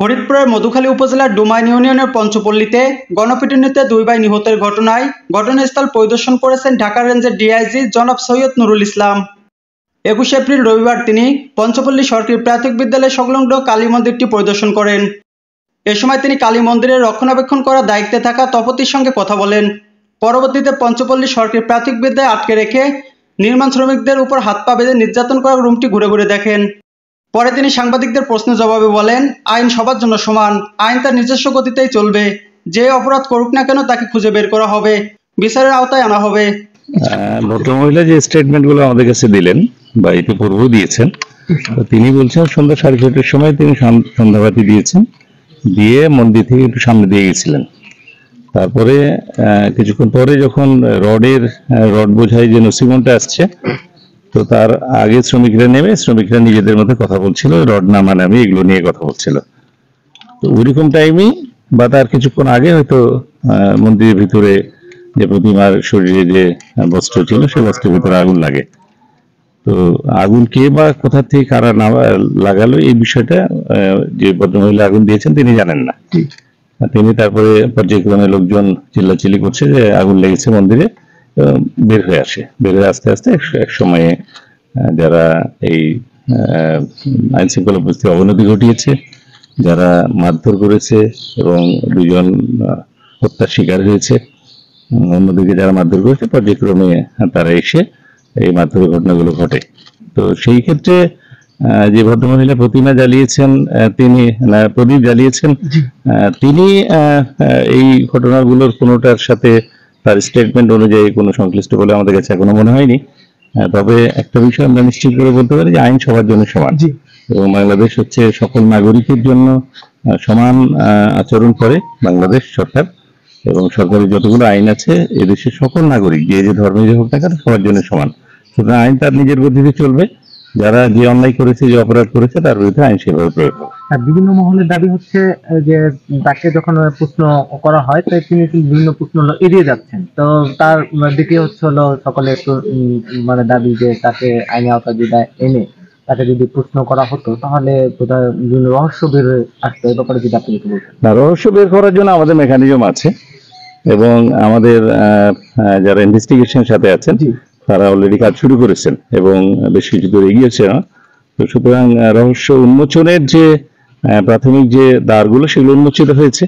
ফরিদপুরের মধুখালী উপজেলার ডুমাইন ইউনিয়নের পঞ্চপল্লীতে গণপিটুনিতে 2 ভাই নিহতের ঘটনায় ঘটনাস্থল পরিদর্শন করেছেন ঢাকা রেঞ্জের ডিআইজি জনাব সৈয়দ নুরুল ইসলাম। 21 এপ্রিল রবিবার তিনি পঞ্চপল্লী সরকারি প্রাথমিক বিদ্যালয় সংলগ্ন কালী মন্দিরটি পরিদর্শন করেন। এ সময় তিনি কালী মন্দিরের রক্ষণাবেক্ষণ করার দায়িত্বে থাকা তপতির সঙ্গে কথা বলেন। পরবর্তীতে পঞ্চপল্লী সরকারি প্রাথমিক বিদ্যালয়ে আটকে রেখে নির্মাণ শ্রমিকদের উপর হাত পা বেঁধে নির্যাতন করা রুমটি ঘুরে ঘুরে দেখেন। পরে তিনি সাংবাদিকদের প্রশ্নের জবাবে বলেন, আইন সবার জন্য সমান, আইন তার নিজস্ব গতিতেই চলবে, যে অপরাধ করুক না কেন তাকে খুঁজে বের করা হবে, বিচারের আওতায় আনা হবে। ভদ্রমহিলা যে স্টেটমেন্টগুলো আমাদের কাছে দিলেন বা ইতিপূর্বেও দিয়েছেন, তিনি বলছেন সন্ধ্যা 6:30টার সময় তিনি সন্ধ্যাবাতি দিয়েছেন, দিয়ে মন্দির থেকে একটু সামনে দিয়ে গেছিলেন। তারপরে কিছুক্ষণ পরে যখন রড বোঝাই যে নসিমনটা আসছে, তো তার আগে শ্রমিকরা নিজেদের মধ্যে কথা বলছিল, রড নামানামি এগুলো নিয়ে কথা বলছিল। তো ওইরকম টাইমই বা তার কিছুক্ষণ আগে হয়তো মন্দিরের ভিতরে যে প্রতিমার শরীরে যে বস্ত্র ছিল সেই বস্ত্রের ভিতরে আগুন লাগে। তো আগুন কে বা কোথা থেকে কারা লাগালো এই বিষয়টা যে ভদ্রমহিলা আগুন দিয়েছেন তিনি জানেন না। তিনি তারপরে পর্যায়ক্রমে লোকজন চিল্লাচিল্লি করছে যে আগুন লেগেছে মন্দিরে, বের হয়ে আস্তে আস্তে এক সময়ে যারা এই আইন শৃঙ্খলা পরিস্থিতির অবনতি ঘটিয়েছে, যারা মারধর করেছে এবং 2 জন হত্যার শিকার হয়েছে, অন্যদিকে যারা মারধর করেছে পর্যায়ক্রমে তারা এসে এই মারধরের ঘটনাগুলো ঘটে। তো সেই ক্ষেত্রে যে ভদ্রমহিলা প্রতিমা জ্বালিয়েছেন, প্রদীপ জ্বালিয়েছেন, তিনি এই ঘটনাগুলোর কোনোটার সাথে তার স্টেটমেন্ট অনুযায়ী কোনো সংশ্লিষ্ট বলে আমাদের কাছে এখনো মনে হয়নি। তবে একটা বিষয় আমরা নিশ্চিত করে বলতে পারি যে আইন সবার জন্য সমান, এবং বাংলাদেশ হচ্ছে সকল নাগরিকের জন্য সমান আচরণ করে বাংলাদেশ সরকার, এবং সরকারের যতগুলো আইন আছে এদেশের সকল নাগরিক যে ধর্মের হোক না কেন সবার জন্য সমান। সুতরাং আইন তার নিজের গতিতে চলবে, যারা যে অন্যায় করেছে, যে অপরাধ করেছে তার বিরুদ্ধে আইন সেভাবে প্রয়োগ হবে। বিভিন্ন মহলের দাবি হচ্ছে যে তাকে যখন প্রশ্ন করা হয় তাই তিনি বিভিন্ন প্রশ্ন এড়িয়ে যাচ্ছেন। তো তার দিকে হচ্ছে হলো সকলে একটু মানে দাবি যে তাকে আইনি আওতায় যদি এনে তাকে যদি প্রশ্ন করা হতো তাহলে বোধহয় বিভিন্ন রহস্য বের হয়ে আসতো। এই ব্যাপারে যদি আপনি একটু বলতেন। না, রহস্য বের করার জন্য আমাদের মেকানিজম আছে, এবং আমাদের যারা ইনভেস্টিগেশনের সাথে আছেন তারা অলরেডি কাজ শুরু করেছেন এবং বেশ কিছু দূর এগিয়েছে। তো সুতরাং রহস্য উন্মোচনের যে প্রাথমিক যে দ্বারগুলো সেগুলো উন্মোচিত হয়েছে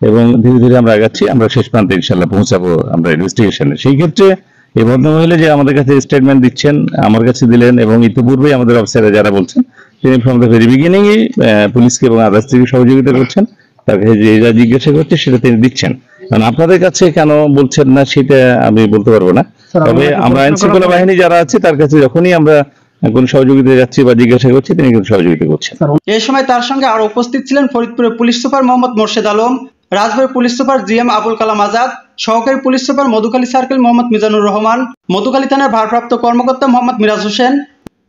এবং ধীরে ধীরে আমরা আগাচ্ছি, আমরা শেষ প্রান্তে ইনশাল্লাহ পৌঁছাবো আমরা ইনভেস্টিগেশনে। সেই ক্ষেত্রে এই ভদ্রমহিলা যে আমাদের কাছে স্টেটমেন্ট দিচ্ছেন, আমার কাছে দিলেন, এবং ইতিপূর্বেই আমাদের অফিসাররা যারা বলছেন, তিনি ফ্রম দ্য ভেরি বিগিনিংই পুলিশকে এবং আদার্স থেকে সহযোগিতা করছেন, তার কাছে যে যা জিজ্ঞাসা করছে সেটা তিনি দিচ্ছেন। কারণ আপনাদের কাছে কেন বলছেন না সেটা আমি বলতে পারবো না, তবে আমরা আইন শৃঙ্খলা বাহিনী যারা আছে তার কাছে যখনই আমরা কোন সহযোগিতা যাচ্ছি বা জিজ্ঞাসা করছি তিনি কিন্তু সহযোগিতা করছেন। এই সময় তার সঙ্গে আরো উপস্থিত ছিলেন ফরিদপুরের পুলিশ সুপার মোহাম্মদ মোর্শেদ আলম, রাজবাড়ী police super GM Abul Kalam Azad, সহকারী police super Madhukhali circle Mohammad Mizanur Rahman, Madhukhali থানার ভারপ্রাপ্ত কর্মকর্তা মোহাম্মদ মিরাজ হোসেন,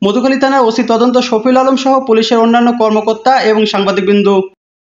মধুখালী থানার ওসি তদন্ত শফিউল আলম সহ পুলিশের অন্যান্য কর্মকর্তা এবং সাংবাদিকবৃন্দ।